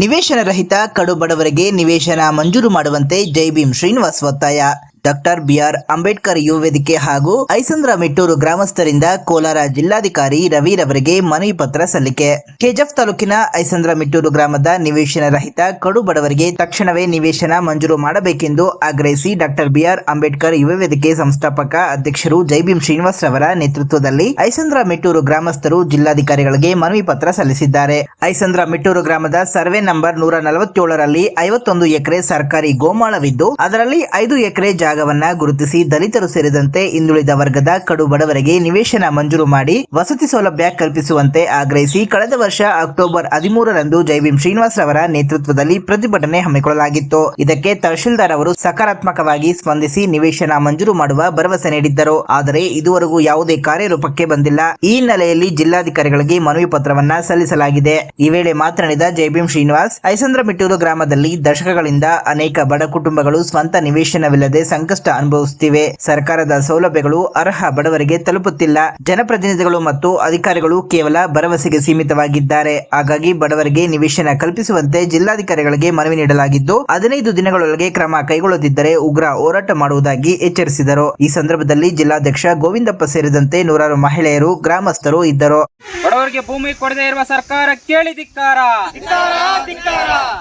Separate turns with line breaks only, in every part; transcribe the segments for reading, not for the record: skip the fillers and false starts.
ನಿವೇಶನ ರಹಿತ ಕಡು ಬಡವರಿಗೆ ನಿವೇಶನ ಮಂಜೂರು ಮಾಡುವಂತೆ ಜೈ ಭೀಮ್ ಶ್ರೀನಿವಾಸ್ ಒತ್ತಾಯ. ಡಾಕ್ಟರ್ ಬಿಆರ್ ಅಂಬೇಡ್ಕರ್ ಯುವ ವೇದಿಕೆ ಹಾಗೂ ಐಸಂದ್ರ ಮೆಟ್ಟೂರು ಗ್ರಾಮಸ್ಥರಿಂದ ಕೋಲಾರ ಜಿಲ್ಲಾಧಿಕಾರಿ ರವಿರವರಿಗೆ ಮನವಿ ಪತ್ರ ಸಲ್ಲಿಕೆ. ಕೆಜೆಫ್ ತಾಲೂಕಿನ ಐಸಂದ್ರ ಮೆಟ್ಟೂರು ಗ್ರಾಮದ ನಿವೇಶನ ರಹಿತ ಕಡು ಬಡವರಿಗೆ ತಕ್ಷಣವೇ ನಿವೇಶನ ಮಂಜೂರು ಮಾಡಬೇಕೆಂದು ಆಗ್ರಹಿಸಿ ಡಾಕ್ಟರ್ ಬಿಆರ್ ಅಂಬೇಡ್ಕರ್ ಯುವ ವೇದಿಕೆ ಸಂಸ್ಥಾಪಕ ಅಧ್ಯಕ್ಷರು ಜೈ ಭೀಮ್ ಶ್ರೀನಿವಾಸ್ ರವರ ನೇತೃತ್ವದಲ್ಲಿ ಐಸಂದ್ರ ಮೆಟ್ಟೂರು ಗ್ರಾಮಸ್ಥರು ಜಿಲ್ಲಾಧಿಕಾರಿಗಳಿಗೆ ಮನವಿ ಪತ್ರ ಸಲ್ಲಿಸಿದ್ದಾರೆ. ಐಸಂದ್ರ ಮೆಟ್ಟೂರು ಗ್ರಾಮದ ಸರ್ವೆ ನಂಬರ್ 147ರಲ್ಲಿ 51 ಎಕರೆ ಸರ್ಕಾರಿ ಗೋಮಾಳವಿದ್ದು ಅದರಲ್ಲಿ 5 ಎಕರೆ ಜಾಗವನ್ನ ಗುರುತಿಸಿ ದಲಿತರು ಸೇರಿದಂತೆ ಹಿಂದುಳಿದ ವರ್ಗದ ಕಡು ಬಡವರಿಗೆ ನಿವೇಶನ ಮಂಜೂರು ಮಾಡಿ ವಸತಿ ಸೌಲಭ್ಯ ಕಲ್ಪಿಸುವಂತೆ ಆಗ್ರಹಿಸಿ ಕಳೆದ ವರ್ಷ ಅಕ್ಟೋಬರ್ 13ರಂದು ಜೈ ಭೀಮ್ ಶ್ರೀನಿವಾಸ್ ರವರ ನೇತೃತ್ವದಲ್ಲಿ ಪ್ರತಿಭಟನೆ ಹಮ್ಮಿಕೊಳ್ಳಲಾಗಿತ್ತು. ಇದಕ್ಕೆ ತಹಶೀಲ್ದಾರ್ ಅವರು ಸಕಾರಾತ್ಮಕವಾಗಿ ಸ್ಪಂದಿಸಿ ನಿವೇಶನ ಮಂಜೂರು ಮಾಡುವ ಭರವಸೆ ನೀಡಿದ್ದರು. ಆದರೆ ಇದುವರೆಗೂ ಯಾವುದೇ ಕಾರ್ಯರೂಪಕ್ಕೆ ಬಂದಿಲ್ಲ. ಈ ಹಿನ್ನೆಲೆಯಲ್ಲಿ ಜಿಲ್ಲಾಧಿಕಾರಿಗಳಿಗೆ ಮನವಿ ಪತ್ರವನ್ನ ಸಲ್ಲಿಸಲಾಗಿದೆ. ಈ ವೇಳೆ ಮಾತನಾಡಿದ ಜೈ ಭೀಮ್ ಶ್ರೀನಿವಾಸ್, ಐಸಂದ್ರ ಮೆಟ್ಟೂರು ಗ್ರಾಮದಲ್ಲಿ ದಶಕಗಳಿಂದ ಅನೇಕ ಬಡ ಕುಟುಂಬಗಳು ಸ್ವಂತ ನಿವೇಶನವಿಲ್ಲದೆ ಸಂಕಷ್ಟ ಅನುಭವಿಸುತ್ತಿವೆ. ಸರ್ಕಾರದ ಸೌಲಭ್ಯಗಳು ಅರ್ಹ ಬಡವರಿಗೆ ತಲುಪುತ್ತಿಲ್ಲ. ಜನಪ್ರತಿನಿಧಿಗಳು ಮತ್ತು ಅಧಿಕಾರಿಗಳು ಕೇವಲ ಭರವಸೆಗೆ ಸೀಮಿತವಾಗಿದ್ದಾರೆ. ಹಾಗಾಗಿ ಬಡವರಿಗೆ ನಿವೇಶನ ಕಲ್ಪಿಸುವಂತೆ ಜಿಲ್ಲಾಧಿಕಾರಿಗಳಿಗೆ ಮನವಿ ನೀಡಲಾಗಿದ್ದು 15 ದಿನಗಳೊಳಗೆ ಕ್ರಮ ಕೈಗೊಳ್ಳದಿದ್ದರೆ ಉಗ್ರ ಹೋರಾಟ ಮಾಡುವುದಾಗಿ ಎಚ್ಚರಿಸಿದರು. ಈ ಸಂದರ್ಭದಲ್ಲಿ ಜಿಲ್ಲಾಧ್ಯಕ್ಷ ಗೋವಿಂದಪ್ಪ ಸೇರಿದಂತೆ ನೂರಾರು ಮಹಿಳೆಯರು, ಗ್ರಾಮಸ್ಥರು ಇದ್ದರು.
ಬಡವರಿಗೆ ಭೂಮಿ ಕೊಡದೇ ಇರುವ ಸರ್ಕಾರ ಕೇಳಿ ಧಿಕ್ಕಾರ.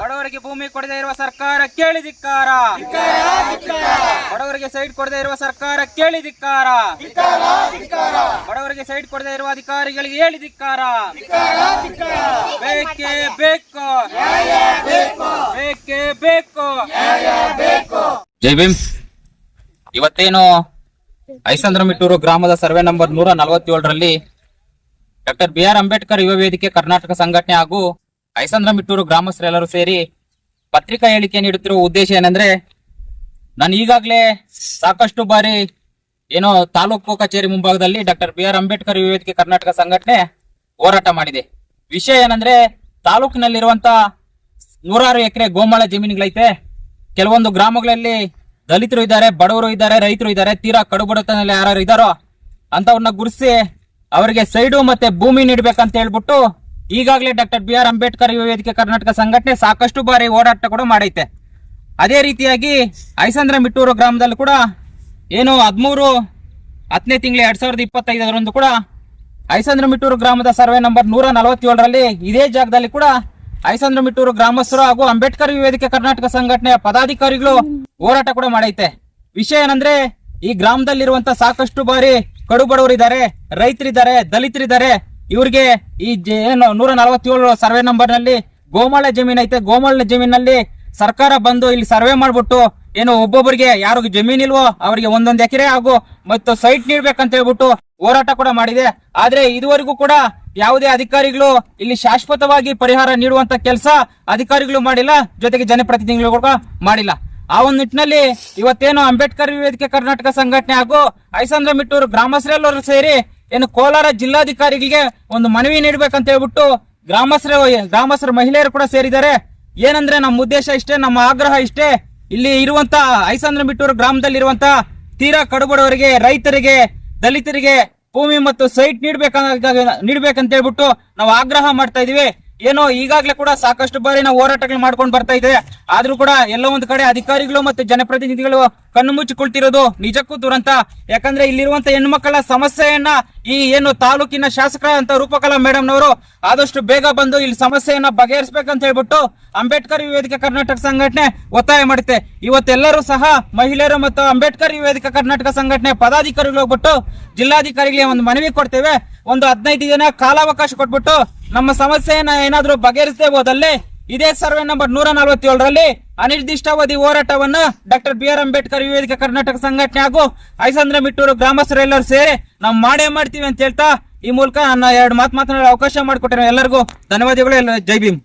ಬಡವರಿಗೆ ಭೂಮಿ ಕೊಡದೇ ಇರುವ ಸರ್ಕಾರ ಕೇಳಿ ಧಿಕ್ಕಾರ. ಬಡವರಿಗೆ ಸೈಟ್ ಕೊಡದೇ ಇರುವ ಸರ್ಕಾರ ಕೇಳಿ ಧಿಕ್ಕಾರ. ಬಡವರಿಗೆ ಸೈಟ್ ಕೊಡದೇ ಇರುವ ಅಧಿಕಾರಿಗಳಿಗೆ ಹೇಳಿ ಧಿಕ್ಕಾರ. ಬೇಕೇ ಬೇಕು, ಬೇಕೇ ಬೇಕು. ಜೈ ಭೀಮ್. ಇವತ್ತೇನು ಐಸಂದ್ರ ಮೆಟ್ಟೂರು ಗ್ರಾಮದ ಸರ್ವೆ ನಂಬರ್ 147ರಲ್ಲಿ ಡಾಕ್ಟರ್ ಬಿಆರ್ ಅಂಬೇಡ್ಕರ್ ಯುವ ವೇದಿಕೆ ಕರ್ನಾಟಕ ಸಂಘಟನೆ ಹಾಗೂ ಐಸಂದ್ರ ಮೆಟ್ಟೂರು ಗ್ರಾಮಸ್ಥರೆಲ್ಲರೂ ಸೇರಿ ಪತ್ರಿಕಾ ಹೇಳಿಕೆ ನೀಡುತ್ತಿರುವ ಉದ್ದೇಶ ಏನಂದ್ರೆ, ನಾನು ಈಗಾಗಲೇ ಸಾಕಷ್ಟು ಬಾರಿ ಏನೋ ತಾಲೂಕು ಕಚೇರಿ ಮುಂಭಾಗದಲ್ಲಿ ಡಾಕ್ಟರ್ ಬಿಆರ್ ಅಂಬೇಡ್ಕರ್ ಯುವ ವೇದಿಕೆ ಕರ್ನಾಟಕ ಸಂಘಟನೆ ಹೋರಾಟ ಮಾಡಿದೆ. ವಿಷಯ ಏನಂದ್ರೆ, ತಾಲೂಕಿನಲ್ಲಿರುವಂತ 100 ಎಕರೆ ಗೋಮಾಳ ಜಮೀನುಗಳೈತೆ. ಕೆಲವೊಂದು ಗ್ರಾಮಗಳಲ್ಲಿ ದಲಿತರು ಇದ್ದಾರೆ, ಬಡವರು ಇದ್ದಾರೆ, ರೈತರು ಇದ್ದಾರೆ. ತೀರಾ ಕಡುಬಡತನಲ್ಲಿ ಯಾರು ಇದ್ದಾರೋ ಅಂತವ್ರನ್ನ ಗುರುತಿಸಿ ಅವರಿಗೆ ಸೈಡು ಮತ್ತೆ ಭೂಮಿ ನೀಡಬೇಕಂತ ಹೇಳ್ಬಿಟ್ಟು ಈಗಾಗಲೇ ಡಾಕ್ಟರ್ ಬಿಆರ್ ಅಂಬೇಡ್ಕರ್ ಯುವ ವೇದಿಕೆ ಕರ್ನಾಟಕ ಸಂಘಟನೆ ಸಾಕಷ್ಟು ಬಾರಿ ಹೋರಾಟ ಕೂಡ ಮಾಡೈತೆ. ಅದೇ ರೀತಿಯಾಗಿ ಐಸಂದ್ರ ಮೆಟ್ಟೂರು ಗ್ರಾಮದಲ್ಲಿ ಕೂಡ ಏನು 13-10ನೇ ತಿಂಗಳು 2025ರಂದು ಕೂಡ ಐಸಂದ್ರ ಮೆಟ್ಟೂರು ಗ್ರಾಮದ ಸರ್ವೆ ನಂಬರ್ 147ರಲ್ಲಿ ಇದೇ ಜಾಗದಲ್ಲಿ ಕೂಡ ಐಸಂದ್ರ ಮೆಟ್ಟೂರು ಗ್ರಾಮಸ್ಥರು ಹಾಗೂ ಅಂಬೇಡ್ಕರ್ ಯುವ ವೇದಿಕೆ ಕರ್ನಾಟಕ ಸಂಘಟನೆಯ ಪದಾಧಿಕಾರಿಗಳು ಹೋರಾಟ ಕೂಡ ಮಾಡೈತೆ. ವಿಷಯ ಏನಂದ್ರೆ, ಈ ಗ್ರಾಮದಲ್ಲಿರುವಂತ ಸಾಕಷ್ಟು ಬಾರಿ ಕಡು ಬಡವರಿದ್ದಾರೆ, ರೈತರಿದ್ದಾರೆ, ದಲಿತರಿದ್ದಾರೆ. ಇವ್ರಿಗೆ ಈ ಏನು 147 ಸರ್ವೆ ನಂಬರ್ ನಲ್ಲಿ ಗೋಮಾಳ ಜಮೀನ್ ಐತೆ. ಗೋಮಾಳ ಜಮೀನಲ್ಲಿ ಸರ್ಕಾರ ಬಂದು ಇಲ್ಲಿ ಸರ್ವೆ ಮಾಡ್ಬಿಟ್ಟು ಏನು ಒಬ್ಬೊಬ್ಬರಿಗೆ ಯಾರು ಜಮೀನ್ ಇಲ್ವೋ ಅವರಿಗೆ 1 ಎಕರೆ ಹಾಗೂ ಮತ್ತು ಸೈಟ್ ನೀಡ್ಬೇಕಂತ ಹೇಳ್ಬಿಟ್ಟು ಹೋರಾಟ ಕೂಡ ಮಾಡಿದೆ. ಆದ್ರೆ ಇದುವರೆಗೂ ಕೂಡ ಯಾವುದೇ ಅಧಿಕಾರಿಗಳು ಇಲ್ಲಿ ಶಾಶ್ವತವಾಗಿ ಪರಿಹಾರ ನೀಡುವಂತ ಕೆಲಸ ಅಧಿಕಾರಿಗಳು ಮಾಡಿಲ್ಲ, ಜೊತೆಗೆ ಜನಪ್ರತಿನಿಧಿಗಳು ಕೂಡ ಮಾಡಿಲ್ಲ. ಆ ಒಂದು ನಿಟ್ಟಿನಲ್ಲಿ ಇವತ್ತೇನು ಅಂಬೇಡ್ಕರ್ ವೇದಿಕೆ ಕರ್ನಾಟಕ ಸಂಘಟನೆ ಹಾಗೂ ಐಸಂದ್ರ ಮೆಟ್ಟೂರು ಗ್ರಾಮಸ್ಥರೆಲ್ಲರೂ ಸೇರಿ ಏನು ಕೋಲಾರ ಜಿಲ್ಲಾಧಿಕಾರಿಗಳಿಗೆ ಒಂದು ಮನವಿ ನೀಡಬೇಕಂತ ಹೇಳ್ಬಿಟ್ಟು ಗ್ರಾಮಸ್ಥರ ಮಹಿಳೆಯರು ಕೂಡ ಸೇರಿದ್ದಾರೆ. ಏನಂದ್ರೆ, ನಮ್ಮ ಉದ್ದೇಶ ಇಷ್ಟೇ, ನಮ್ಮ ಆಗ್ರಹ ಇಷ್ಟೇ. ಇಲ್ಲಿ ಇರುವಂತ ಐಸಂದ್ರ ಮೆಟ್ಟೂರು ಗ್ರಾಮದಲ್ಲಿ ತೀರಾ ಕಡುಬಡವರಿಗೆ, ರೈತರಿಗೆ, ದಲಿತರಿಗೆ ಭೂಮಿ ಮತ್ತು ಸೈಟ್ ನೀಡ್ಬೇಕಂತ ಹೇಳ್ಬಿಟ್ಟು ನಾವು ಆಗ್ರಹ ಮಾಡ್ತಾ ಇದೀವಿ. ಏನೋ ಈಗಾಗಲೇ ಕೂಡ ಸಾಕಷ್ಟು ಬಾರಿ ನಾವು ಹೋರಾಟಗಳು ಮಾಡ್ಕೊಂಡು ಬರ್ತಾ ಇದ್ದೇವೆ. ಆದ್ರೂ ಕೂಡ ಎಲ್ಲೋ ಒಂದು ಕಡೆ ಅಧಿಕಾರಿಗಳು ಮತ್ತು ಜನಪ್ರತಿನಿಧಿಗಳು ಕಣ್ಣು ಮುಚ್ಚಿಕೊಳ್ತಿರೋದು ನಿಜಕ್ಕೂ ದುರಂತ. ಯಾಕಂದ್ರೆ ಇಲ್ಲಿರುವಂತ ಹೆಣ್ಮಕ್ಕಳ ಸಮಸ್ಯೆಯನ್ನ ಈ ಏನು ತಾಲೂಕಿನ ಶಾಸಕರಾದಂತ ರೂಪಕಲಾ ಮೇಡಮ್ನವರು ಆದಷ್ಟು ಬೇಗ ಬಂದು ಇಲ್ಲಿ ಸಮಸ್ಯೆಯನ್ನ ಬಗೆಹರಿಸಬೇಕಂತ ಹೇಳ್ಬಿಟ್ಟು ಅಂಬೇಡ್ಕರ್ ಯುವ ವೇದಿಕೆ ಕರ್ನಾಟಕ ಸಂಘಟನೆ ಒತ್ತಾಯ ಮಾಡುತ್ತೆ. ಇವತ್ತೆಲ್ಲರೂ ಸಹ ಮಹಿಳೆಯರು ಮತ್ತು ಅಂಬೇಡ್ಕರ್ ಯುವ ವೇದಿಕೆ ಕರ್ನಾಟಕ ಸಂಘಟನೆ ಪದಾಧಿಕಾರಿಗಳು ಹೋಗ್ಬಿಟ್ಟು ಜಿಲ್ಲಾಧಿಕಾರಿಗೆ ಒಂದು ಮನವಿ ಕೊಡ್ತೇವೆ. ಒಂದು 15 ದಿನ ಕಾಲಾವಕಾಶ ಕೊಟ್ಬಿಟ್ಟು ನಮ್ಮ ಸಮಸ್ಯೆಯನ್ನ ಏನಾದ್ರೂ ಬಗೆಹರಿಸದೆ ಹೋದಲ್ಲಿ ಇದೇ ಸರ್ವೆ ನಂಬರ್ 147ರಲ್ಲಿ ಅನಿರ್ದಿಷ್ಟಾವಧಿ ಹೋರಾಟವನ್ನ ಡಾಕ್ಟರ್ ಬಿಆರ್ ಅಂಬೇಡ್ಕರ್ ಯುವ ವೇದಿಕೆ ಕರ್ನಾಟಕ ಸಂಘಟನೆ ಹಾಗೂ ಐಸಂದ್ರ ಮೆಟ್ಟೂರು ಗ್ರಾಮಸ್ಥರೆಲ್ಲರೂ ಸೇರಿ ನಾವು ಮಾಡೇ ಮಾಡ್ತೀವಿ ಅಂತ ಹೇಳ್ತಾ ಈ ಮೂಲಕ ನನ್ನ 2 ಮಾತು ಮಾತನಾಡಲು ಅವಕಾಶ ಮಾಡಿಕೊಟ್ಟಿರೋ ಎಲ್ಲರಿಗೂ ಧನ್ಯವಾದಗಳು. ಜೈ ಭೀಮ್.